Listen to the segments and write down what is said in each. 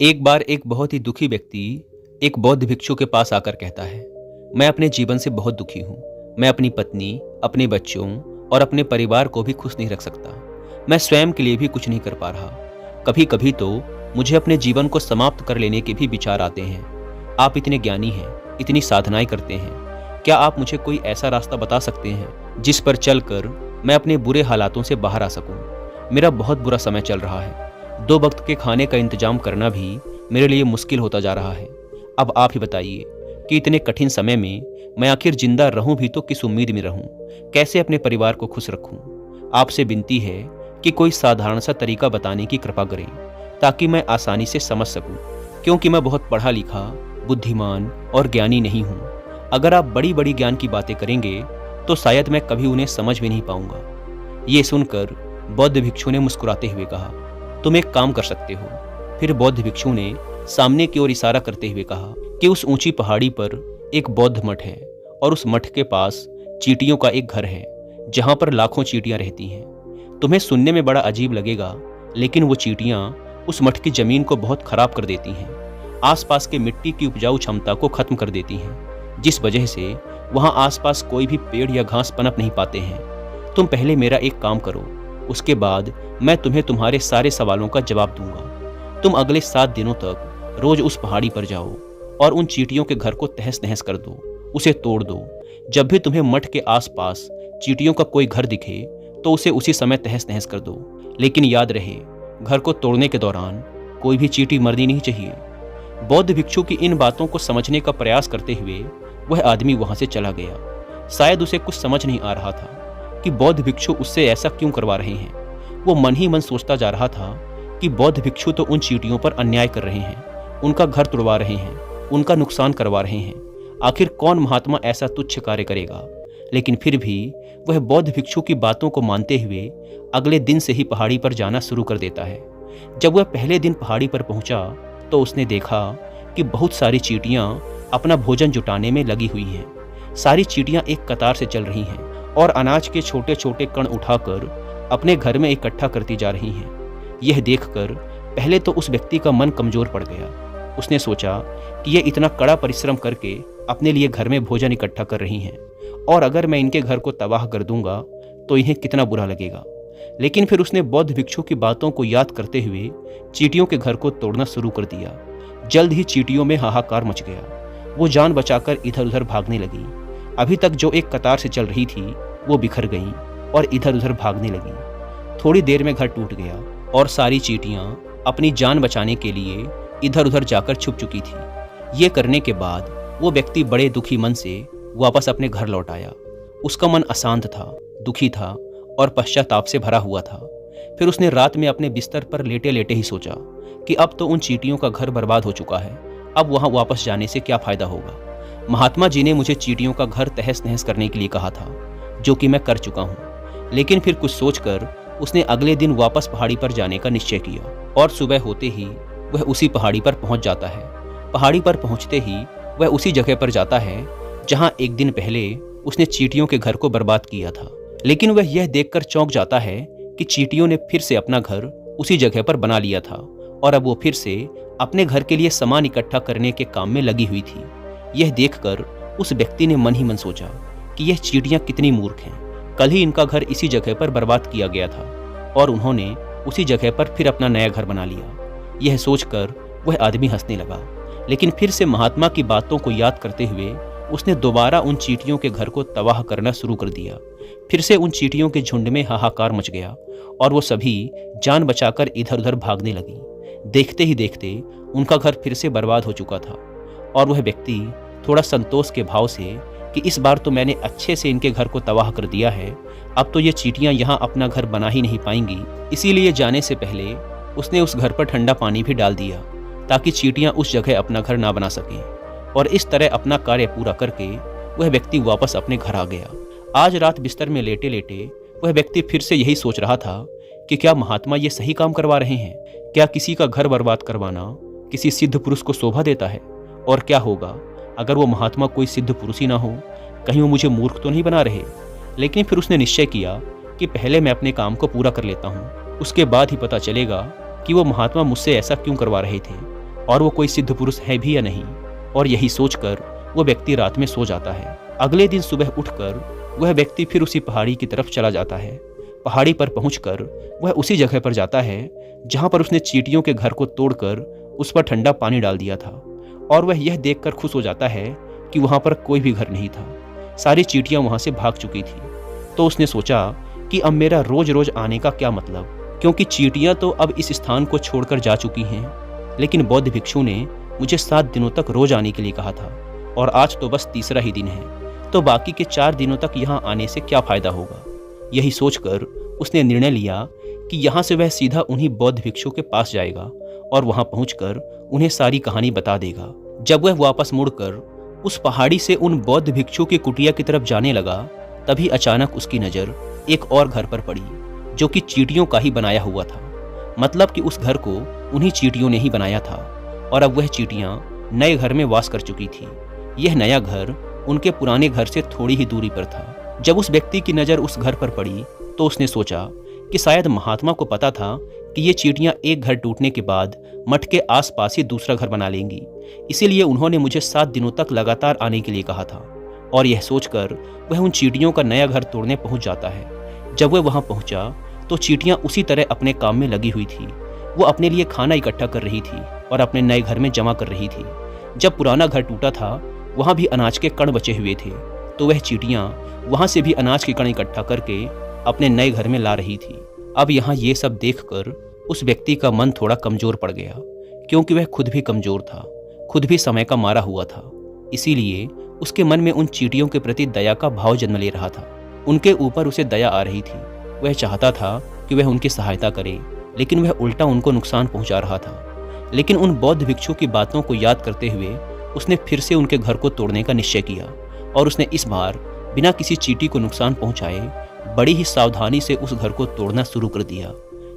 एक बार एक बहुत ही दुखी व्यक्ति एक बौद्ध भिक्षु के पास आकर कहता है, मैं अपने जीवन से बहुत दुखी हूँ। मैं अपनी पत्नी, अपने बच्चों और अपने परिवार को भी खुश नहीं रख सकता। मैं स्वयं के लिए भी कुछ नहीं कर पा रहा। कभी कभी तो मुझे अपने जीवन को समाप्त कर लेने के भी विचार आते हैं। आप इतने ज्ञानी हैं, इतनी साधनाएं करते हैं, क्या आप मुझे कोई ऐसा रास्ता बता सकते हैं जिस पर चलकर मैं अपने बुरे हालातों से बाहर आ सकूं? मेरा बहुत बुरा समय चल रहा है। 2 वक्त के खाने का इंतजाम करना भी मेरे लिए मुश्किल होता जा रहा है। अब आप ही बताइए कि इतने कठिन समय में मैं आखिर जिंदा रहूं भी तो किस उम्मीद में रहूं? कैसे अपने परिवार को खुश रखूं? आपसे विनती है कि कोई साधारण सा तरीका बताने की कृपा करें ताकि मैं आसानी से समझ सकूं, क्योंकि मैं बहुत पढ़ा लिखा, बुद्धिमान और ज्ञानी नहीं हूं। अगर आप बड़ी बड़ी ज्ञान की बातें करेंगे तो शायद मैं कभी उन्हें समझ भी नहीं पाऊंगा। ये सुनकर बौद्ध भिक्षु ने मुस्कुराते हुए कहा, तुम एक काम कर सकते हो। फिर बौद्ध भिक्षु ने सामने की ओर इशारा करते हुए कहा कि उस ऊंची पहाड़ी पर एक बौद्ध मठ है और उस मठ के पास चींटियों का एक घर है जहां पर लाखों चींटियां रहती हैं। तुम्हें सुनने में बड़ा अजीब लगेगा, लेकिन वो चींटियां उस मठ की जमीन को बहुत खराब कर देती हैं। आसपास के मिट्टी की उपजाऊ क्षमता को खत्म कर देती हैं, जिस वजह से वहां आसपास कोई भी पेड़ या घास पनप नहीं पाते हैं। तुम पहले मेरा एक काम करो, उसके बाद मैं तुम्हें तुम्हारे सारे सवालों का जवाब दूंगा। तुम अगले 7 दिनों तक रोज उस पहाड़ी पर जाओ और उन चींटियों के घर को तहस नहस कर दो, उसे तोड़ दो। जब भी तुम्हें मठ के आसपास चींटियों का कोई घर दिखे तो उसे उसी समय तहस नहस कर दो। लेकिन याद रहे, घर को तोड़ने के दौरान कोई भी चींटी मरनी नहीं चाहिए। बौद्ध भिक्षु की इन बातों को समझने का प्रयास करते हुए वह आदमी वहां से चला गया। शायद उसे कुछ समझ नहीं आ रहा था कि बौद्ध भिक्षु उससे ऐसा क्यों करवा रहे हैं। वो मन ही मन सोचता जा रहा था कि बौद्ध भिक्षु तो उन चींटियों पर अन्याय कर रहे हैं, उनका घर तोड़वा रहे हैं, उनका नुकसान करवा रहे हैं। आखिर कौन महात्मा ऐसा तुच्छ कार्य करेगा? लेकिन फिर भी वह बौद्ध भिक्षु की बातों को मानते हुए अगले दिन से ही पहाड़ी पर जाना शुरू कर देता है। जब वह पहले दिन पहाड़ी पर पहुंचा तो उसने देखा कि बहुत सारी चींटियां अपना भोजन जुटाने में लगी हुई हैं। सारी चींटियां एक कतार से चल रही हैं और अनाज के छोटे छोटे कण उठाकर अपने घर में इकट्ठा करती जा रही हैं। यह देखकर पहले तो उस व्यक्ति का मन कमजोर पड़ गया। उसने सोचा कि ये इतना कड़ा परिश्रम करके अपने लिए घर में भोजन इकट्ठा कर रही हैं, और अगर मैं इनके घर को तबाह कर दूंगा तो इन्हें कितना बुरा लगेगा। लेकिन फिर उसने बौद्ध भिक्षु की बातों को याद करते हुए चींटियों के घर को तोड़ना शुरू कर दिया। जल्द ही चींटियों में हाहाकार मच गया। वो जान बचाकर इधर उधर भागने लगी। अभी तक जो एक कतार से चल रही थी वो बिखर गई और इधर उधर भागने लगी। थोड़ी देर में घर टूट गया और सारी चींटियां अपनी जान बचाने के लिए इधर उधर जाकर छुप चुकी थी। ये करने के बाद वो व्यक्ति बड़े दुखी मन से वापस अपने घर लौट आया। उसका मन अशांत था, दुखी था और पश्चाताप से भरा हुआ था। फिर उसने रात में अपने बिस्तर पर लेटे लेटे ही सोचा कि अब तो उन चींटियों का घर बर्बाद हो चुका है, अब वहां वापस जाने से क्या फायदा होगा। महात्मा जी ने मुझे चींटियों का घर तहस नहस करने के लिए कहा था, जो कि मैं कर चुका हूँ। लेकिन फिर कुछ सोचकर उसने अगले दिन वापस पहाड़ी पर जाने का निश्चय किया और सुबह होते ही वह उसी पहाड़ी पर पहुंच जाता है। पहाड़ी पर पहुंचते ही वह उसी जगह पर जाता है जहां एक दिन पहले उसने चींटियों के घर को बर्बाद किया था। लेकिन वह यह देखकर चौंक जाता है कि चींटियों ने फिर से अपना घर उसी जगह पर बना लिया था और अब वो फिर से अपने घर के लिए सामान इकट्ठा करने के काम में लगी हुई थी। यह देखकर उस व्यक्ति ने मन ही मन सोचा कि यह चींटियां कितनी मूर्ख हैं। कल ही इनका घर इसी जगह पर बर्बाद किया गया था और उन्होंने उसी जगह पर फिर अपना नया घर बना लिया। यह सोचकर वह आदमी हंसने लगा। लेकिन फिर से महात्मा की बातों को याद करते हुए उसने दोबारा उन चींटियों के घर को तबाह करना शुरू कर दिया। फिर से उन चींटियों के झुंड में हाहाकार मच गया और वो सभी जान बचाकर इधर उधर भागने लगी। देखते ही देखते उनका घर फिर से बर्बाद हो चुका था और वह व्यक्ति थोड़ा संतोष के भाव से कि इस बार तो मैंने अच्छे से इनके घर को तबाह कर दिया है, अब तो ये चींटियां यहाँ अपना घर बना ही नहीं पाएंगी। इसीलिए जाने से पहले उसने उस घर पर ठंडा पानी भी डाल दिया ताकि चींटियां उस जगह अपना घर ना बना सकें। और इस तरह अपना कार्य पूरा करके वह व्यक्ति वापस अपने घर आ गया। आज रात बिस्तर में लेटे लेटे वह व्यक्ति फिर से यही सोच रहा था कि क्या महात्मा ये सही काम करवा रहे हैं? क्या किसी का घर बर्बाद करवाना किसी सिद्ध पुरुष को शोभा देता है? और क्या होगा अगर वो महात्मा कोई सिद्ध पुरुष ही ना हो? कहीं वो मुझे मूर्ख तो नहीं बना रहे? लेकिन फिर उसने निश्चय किया कि पहले मैं अपने काम को पूरा कर लेता हूँ, उसके बाद ही पता चलेगा कि वो महात्मा मुझसे ऐसा क्यों करवा रहे थे। और वो कोई सिद्ध पुरुष है भी या नहीं। और यही सोचकर वो व्यक्ति रात में सो जाता है। अगले दिन सुबह उठकर वह व्यक्ति फिर उसी पहाड़ी की तरफ चला जाता है। पहाड़ी पर पहुंचकर वह उसी जगह पर जाता है जहां पर उसने चींटियों के घर को तोड़कर उस पर ठंडा पानी डाल दिया था। और वह यह देखकर खुश हो जाता है कि वहां पर कोई भी घर नहीं था, सारी चींटियां वहां से भाग चुकी थी। तो उसने सोचा कि अब मेरा रोज रोज आने का क्या मतलब, क्योंकि चींटियां तो अब इस स्थान को छोड़कर जा चुकी हैं। लेकिन बौद्ध भिक्षु ने मुझे 7 दिनों तक रोज आने के लिए कहा था और आज तो बस तीसरा ही दिन है, तो बाकी के 4 दिनों तक यहाँ आने से क्या फायदा होगा। यही सोचकर उसने निर्णय लिया कि यहाँ से वह सीधा उन्हीं बौद्ध भिक्षु के पास जाएगा और वहां पहुंचकर उन्हें सारी कहानी बता देगा। जब वह वापस मुड़कर उस पहाड़ी से उन बौद्ध भिक्षु की कुटिया की तरफ जाने लगा, तभी अचानक उसकी नज़र एक और घर पर पड़ी जो कि चींटियों का ही बनाया हुआ था। मतलब कि उस घर को उन्हीं चींटियों ने ही बनाया था और अब वह चींटियां नए घर में वास कर चुकी थी। यह नया घर उनके पुराने घर से थोड़ी ही दूरी पर था। जब उस व्यक्ति की नज़र उस घर पर पड़ी तो उसने सोचा कि शायद महात्मा को पता था कि ये चींटियां एक घर टूटने के बाद मठ के आसपास ही दूसरा घर बना लेंगी, इसीलिए उन्होंने मुझे 7 दिनों तक लगातार आने के लिए कहा था। और यह सोचकर वह उन चींटियों का नया घर तोड़ने पहुंच जाता है। जब वह वहां पहुंचा तो चींटियां उसी तरह अपने काम में लगी हुई थी। वो अपने लिए खाना इकट्ठा कर रही थी और अपने नए घर में जमा कर रही थी। जब पुराना घर टूटा था वहां भी अनाज के कण बचे हुए थे, तो वह चींटियां वहां से भी अनाज के कण इकट्ठा करके अपने नए घर में ला रही थी। अब यहाँ ये सब देखकर उस व्यक्ति का मन थोड़ा कमजोर पड़ गया, क्योंकि वह खुद भी कमजोर था, खुद भी समय का मारा हुआ था। इसीलिए उसके मन में उन चींटियों के प्रति दया का भाव जन्म ले रहा था। उनके ऊपर उसे दया आ रही थी। वह चाहता था कि वह उनकी सहायता करे, लेकिन वह उल्टा उनको नुकसान पहुंचा रहा था। लेकिन उन बौद्ध भिक्षु की बातों को याद करते हुए उसने फिर से उनके घर को तोड़ने का निश्चय किया और उसने इस बार बिना किसी चींटी को नुकसान पहुंचाए बड़ी ही सावधानी से उस घर को तोड़ना शुरू कर दिया।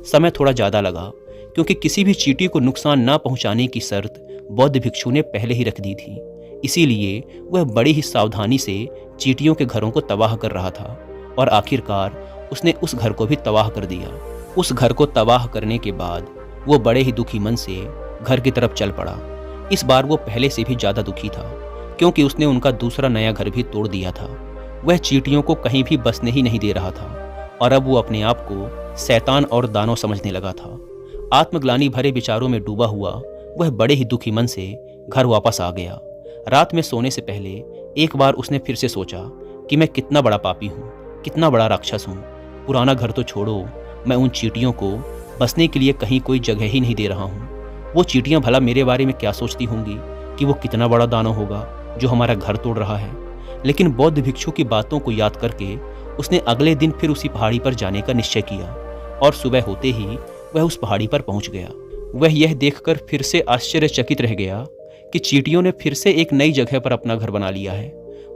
समय थोड़ा ज़्यादा लगा, क्योंकि किसी भी चींटी को नुकसान ना पहुंचाने की शर्त बौद्ध भिक्षु ने पहले ही रख दी थी। इसीलिए वह बड़ी ही सावधानी से चींटियों के घरों को तबाह कर रहा था और आखिरकार उसने उस घर को भी तबाह कर दिया। उस घर को तबाह करने के बाद वो बड़े ही दुखी मन से घर की तरफ चल पड़ा। इस बार वो पहले से भी ज़्यादा दुखी था, क्योंकि उसने उनका दूसरा नया घर भी तोड़ दिया था। वह चींटियों को कहीं भी बसने ही नहीं दे रहा था और अब वो अपने आप को शैतान और दानव समझने लगा था। आत्मग्लानि भरे विचारों में डूबा हुआ वह बड़े ही दुखी मन से घर वापस आ गया। रात में सोने से पहले एक बार उसने फिर से सोचा कि मैं कितना बड़ा पापी हूँ, कितना बड़ा राक्षस हूँ। पुराना घर तो छोड़ो, मैं उन चींटियों को बसने के लिए कहीं कोई जगह ही नहीं दे रहा हूँ। वो चींटियाँ भला मेरे बारे में क्या सोचती होंगी कि वो कितना बड़ा दानव होगा जो हमारा घर तोड़ रहा है। लेकिन बौद्ध भिक्षु की बातों को याद करके उसने अगले दिन फिर उसी पहाड़ी पर जाने का निश्चय किया और सुबह होते ही वह उस पहाड़ी पर पहुंच गया। वह यह देखकर फिर से आश्चर्यचकित रह गया कि चींटियों ने फिर से एक नई जगह पर अपना घर बना लिया है।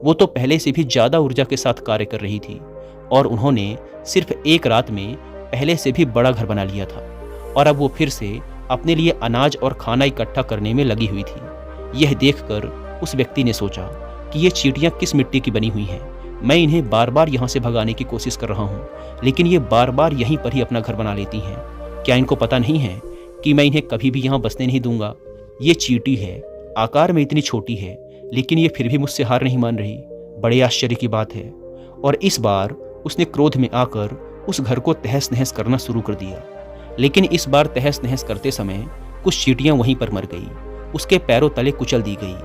वो तो पहले से भी ज़्यादा ऊर्जा के साथ कार्य कर रही थी और उन्होंने सिर्फ एक रात में पहले से भी बड़ा घर बना लिया था और अब वो फिर से अपने लिए अनाज और खाना इकट्ठा करने में लगी हुई थी। यह देखकर उस व्यक्ति ने सोचा कि ये चींटियां किस मिट्टी की बनी हुई हैं। मैं इन्हें बार बार यहाँ से भगाने की कोशिश कर रहा हूँ, लेकिन ये बार बार यहीं पर ही अपना घर बना लेती हैं। क्या इनको पता नहीं है कि मैं इन्हें कभी भी यहाँ बसने नहीं दूंगा? ये चींटी है, आकार में इतनी छोटी है, लेकिन ये फिर भी मुझसे हार नहीं मान रही। बड़े आश्चर्य की बात है। और इस बार उसने क्रोध में आकर उस घर को तहस नहस करना शुरू कर दिया। लेकिन इस बार तहस नहस करते समय कुछ चींटियां वहीं पर मर गई, उसके पैरों तले कुचल दी गई।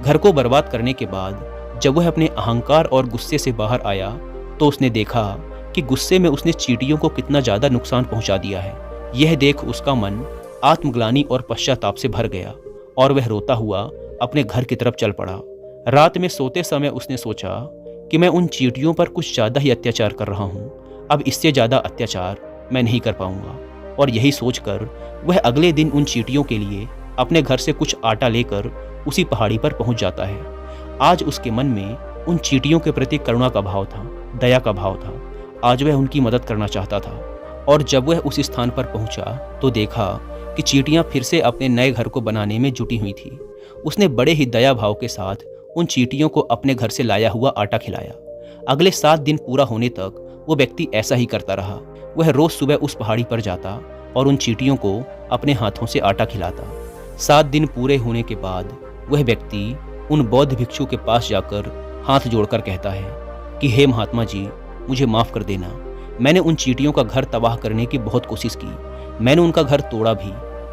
घर को बर्बाद करने के बाद जब वह अपने अहंकार और गुस्से से बाहर आया तो उसने देखा कि गुस्से में उसने चींटियों को कितना ज़्यादा नुकसान पहुंचा दिया है। यह देख उसका मन आत्मग्लानि और पश्चाताप से भर गया और वह रोता हुआ अपने घर की तरफ चल पड़ा। रात में सोते समय उसने सोचा कि मैं उन चींटियों पर कुछ ज़्यादा ही अत्याचार कर रहा हूँ, अब इससे ज़्यादा अत्याचार मैं नहीं कर पाऊंगा। और यही सोचकर वह अगले दिन उन चींटियों के लिए अपने घर से कुछ आटा लेकर उसी पहाड़ी पर पहुंच जाता है। आज उसके मन में उन चींटियों के प्रति करुणा का भाव था, दया का भाव था। आज वह उनकी मदद करना चाहता था। और जब वह उस स्थान पर पहुंचा तो देखा कि चींटियां फिर से अपने नए घर को बनाने में जुटी हुई थी। उसने बड़े ही दया भाव के साथ उन चींटियों को अपने घर से लाया हुआ आटा खिलाया। अगले 7 दिन पूरा होने तक वो व्यक्ति ऐसा ही करता रहा। वह रोज सुबह उस पहाड़ी पर जाता और उन चींटियों को अपने हाथों से आटा खिलाता। 7 दिन पूरे होने के बाद वह व्यक्ति उन बौद्ध भिक्षु के पास जाकर हाथ जोड़कर कहता है कि हे महात्मा जी, मुझे माफ़ कर देना। मैंने उन चींटियों का घर तबाह करने की बहुत कोशिश की। मैंने उनका घर तोड़ा भी,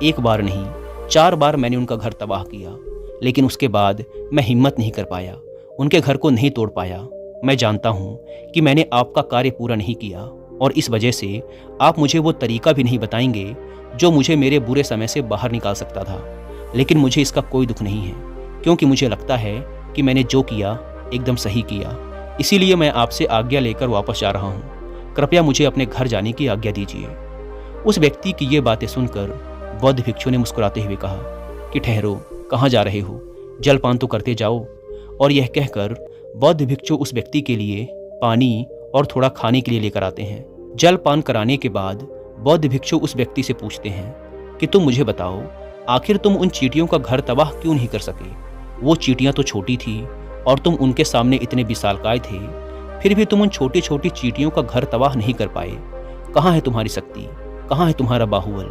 एक बार नहीं 4 बार मैंने उनका घर तबाह किया, लेकिन उसके बाद मैं हिम्मत नहीं कर पाया, उनके घर को नहीं तोड़ पाया। मैं जानता हूँ कि मैंने आपका कार्य पूरा नहीं किया और इस वजह से आप मुझे वो तरीका भी नहीं बताएंगे जो मुझे मेरे बुरे समय से बाहर निकाल सकता था। लेकिन मुझे इसका कोई दुख नहीं है, क्योंकि मुझे लगता है कि मैंने जो किया एकदम सही किया। इसीलिए मैं आपसे आज्ञा लेकर वापस जा रहा हूँ। कृपया मुझे अपने घर जाने की आज्ञा दीजिए। उस व्यक्ति की ये बातें सुनकर बौद्ध भिक्षु ने मुस्कुराते हुए कहा कि ठहरो, कहाँ जा रहे हो? जलपान तो करते जाओ। और यह कहकर बौद्ध भिक्षु उस व्यक्ति के लिए पानी और थोड़ा खाने के लिए लेकर आते हैं। जलपान कराने के बाद बौद्ध भिक्षु उस व्यक्ति से पूछते हैं कि तुम मुझे बताओ, आखिर तुम उन चींटियों का घर तबाह क्यों नहीं कर सके? वो चींटियां तो छोटी थी और तुम उनके सामने इतने विशालकाय थे, फिर भी तुम उन छोटी छोटी चींटियों का घर तबाह नहीं कर पाए। कहाँ है तुम्हारी शक्ति? कहाँ है तुम्हारा बाहुबल?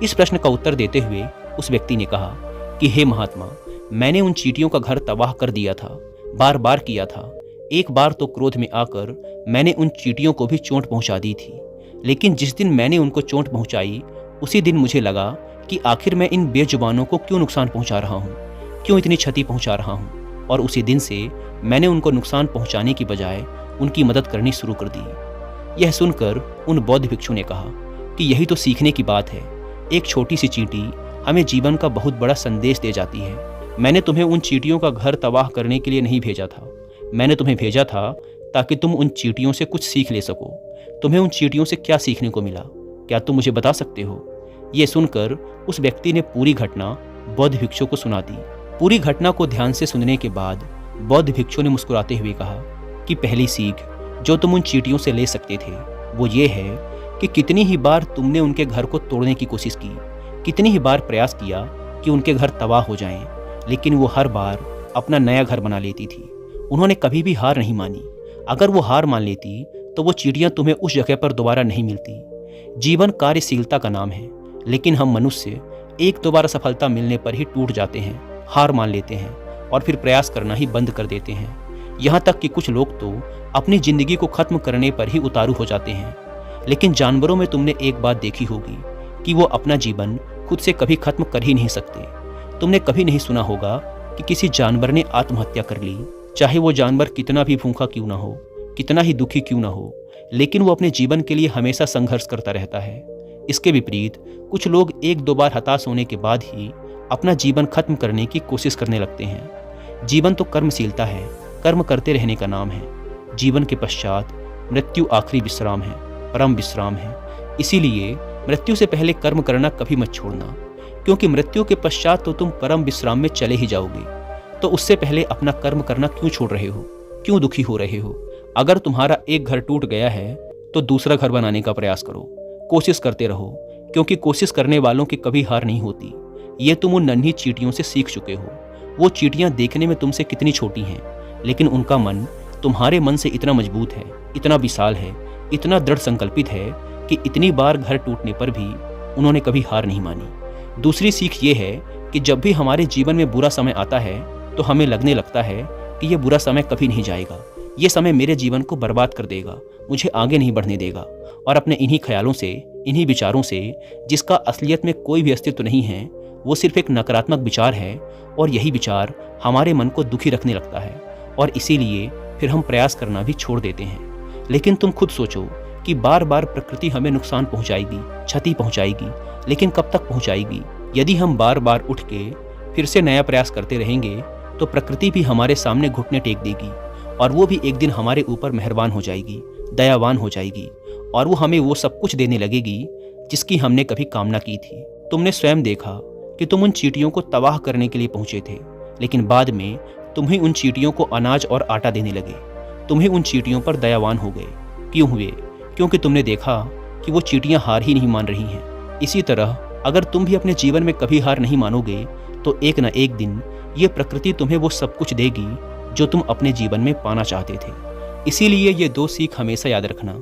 इस प्रश्न का उत्तर देते हुए उस व्यक्ति ने कहा कि हे महात्मा, मैंने उन चींटियों का घर तबाह कर दिया था, बार बार किया था। एक बार तो क्रोध में आकर मैंने उन चींटियों को भी चोट पहुंचा दी थी, लेकिन जिस दिन मैंने उनको चोट पहुंचाई उसी दिन मुझे लगा कि आखिर मैं इन बेजुबानों को क्यों नुकसान पहुंचा रहा हूं, क्यों इतनी क्षति पहुंचा रहा हूं। और उसी दिन से मैंने उनको नुकसान पहुंचाने की बजाय उनकी मदद करनी शुरू कर दी। यह सुनकर उन बौद्ध भिक्षु ने कहा कि यही तो सीखने की बात है। एक छोटी सी चींटी हमें जीवन का बहुत बड़ा संदेश दे जाती है। मैंने तुम्हें उन चींटियों का घर तबाह करने के लिए नहीं भेजा था, मैंने तुम्हें भेजा था ताकि तुम उन चींटियों से कुछ सीख ले सको। तुम्हें उन चींटियों से क्या सीखने को मिला? क्या तुम मुझे बता सकते हो? ये सुनकर उस व्यक्ति ने पूरी घटना बौद्ध भिक्षु को सुना दी। पूरी घटना को ध्यान से सुनने के बाद बौद्ध भिक्षु ने मुस्कुराते हुए कहा कि पहली सीख जो तुम उन चींटियों से ले सकते थे वो ये है कि कितनी ही बार तुमने उनके घर को तोड़ने की कोशिश की, कितनी ही बार प्रयास किया कि उनके घर तबाह हो जाएं, लेकिन वो हर बार अपना नया घर बना लेती थी। उन्होंने कभी भी हार नहीं मानी। अगर वो हार मान लेती तो वो चिड़ियाँ तुम्हें उस जगह पर दोबारा नहीं मिलती। जीवन कार्यशीलता का नाम है, लेकिन हम मनुष्य एक दो बार सफलता मिलने पर ही टूट जाते हैं, हार मान लेते हैं और फिर प्रयास करना ही बंद कर देते हैं। यहाँ तक कि कुछ लोग तो अपनी जिंदगी को खत्म करने पर ही उतारू हो जाते हैं। लेकिन जानवरों में तुमने एक बात देखी होगी कि वो अपना जीवन खुद से कभी खत्म कर ही नहीं सकते। तुमने कभी नहीं सुना होगा कि किसी जानवर ने आत्महत्या कर ली, चाहे वो जानवर कितना भी भूखा क्यों ना हो, कितना ही दुखी क्यों ना हो, लेकिन वो अपने जीवन के लिए हमेशा संघर्ष करता रहता है। इसके विपरीत कुछ लोग एक दो बार हताश होने के बाद ही अपना जीवन खत्म करने की कोशिश करने लगते हैं। जीवन तो कर्मशीलता है, कर्म करते रहने का नाम है। जीवन के पश्चात मृत्यु आखिरी विश्राम है, परम विश्राम है। इसीलिए मृत्यु से पहले कर्म करना कभी मत छोड़ना, क्योंकि मृत्यु के पश्चात तो तुम परम विश्राम में चले ही जाओगे। तो उससे पहले अपना कर्म करना क्यों छोड़ रहे हो? क्यों दुखी हो रहे हो? अगर तुम्हारा एक घर टूट गया है तो दूसरा घर बनाने का प्रयास करो, कोशिश करते रहो, क्योंकि कोशिश करने वालों की कभी हार नहीं होती। ये तुम उन नन्ही चींटियों से सीख चुके हो। वो चींटियां देखने में तुमसे कितनी छोटी हैं, लेकिन उनका मन तुम्हारे मन से इतना मजबूत है, इतना विशाल है, इतना दृढ़ संकल्पित है कि इतनी बार घर टूटने पर भी उन्होंने कभी हार नहीं मानी। दूसरी सीख ये है कि जब भी हमारे जीवन में बुरा समय आता है तो हमें लगने लगता है कि ये बुरा समय कभी नहीं जाएगा, ये समय मेरे जीवन को बर्बाद कर देगा, मुझे आगे नहीं बढ़ने देगा। और अपने इन्हीं ख्यालों से, इन्हीं विचारों से, जिसका असलियत में कोई भी अस्तित्व नहीं है, वो सिर्फ एक नकारात्मक विचार है, और यही विचार हमारे मन को दुखी रखने लगता है और इसीलिए फिर हम प्रयास करना भी छोड़ देते हैं। लेकिन तुम खुद सोचो कि बार बार प्रकृति हमें नुकसान पहुंचाएगी, क्षति पहुंचाएगी, लेकिन कब तक पहुंचाएगी? यदि हम बार बार उठ के फिर से नया प्रयास करते रहेंगे तो प्रकृति भी हमारे सामने घुटने टेक देगी और वो भी एक दिन हमारे ऊपर मेहरबान हो जाएगी, दयावान हो जाएगी और वो हमें वो सब कुछ देने लगेगी जिसकी हमने कभी कामना की थी। तुमने स्वयं देखा कि तुम उन चींटियों को तबाह करने के लिए पहुंचे थे, लेकिन बाद में तुम ही उन चींटियों को अनाज और आटा देने लगे। तुम ही उन चींटियों पर दयावान हो गए। क्यों हुए? क्योंकि तुमने देखा कि वो चींटियां हार ही नहीं मान रही हैं। इसी तरह अगर तुम भी अपने जीवन में कभी हार नहीं मानोगे तो एक न एक दिन ये प्रकृति तुम्हें वो सब कुछ देगी जो तुम अपने जीवन में पाना चाहते थे। इसीलिए ये दो सीख हमेशा याद रखना।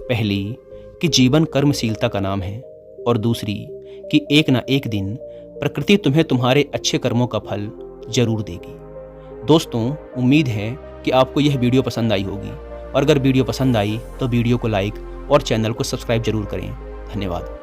पहली कि जीवन कर्मशीलता का नाम है और दूसरी कि एक न एक दिन प्रकृति तुम्हें तुम्हारे अच्छे कर्मों का फल जरूर देगी। दोस्तों, उम्मीद है कि आपको यह वीडियो पसंद आई होगी, और अगर वीडियो पसंद आई तो वीडियो को लाइक और चैनल को सब्सक्राइब जरूर करें। धन्यवाद।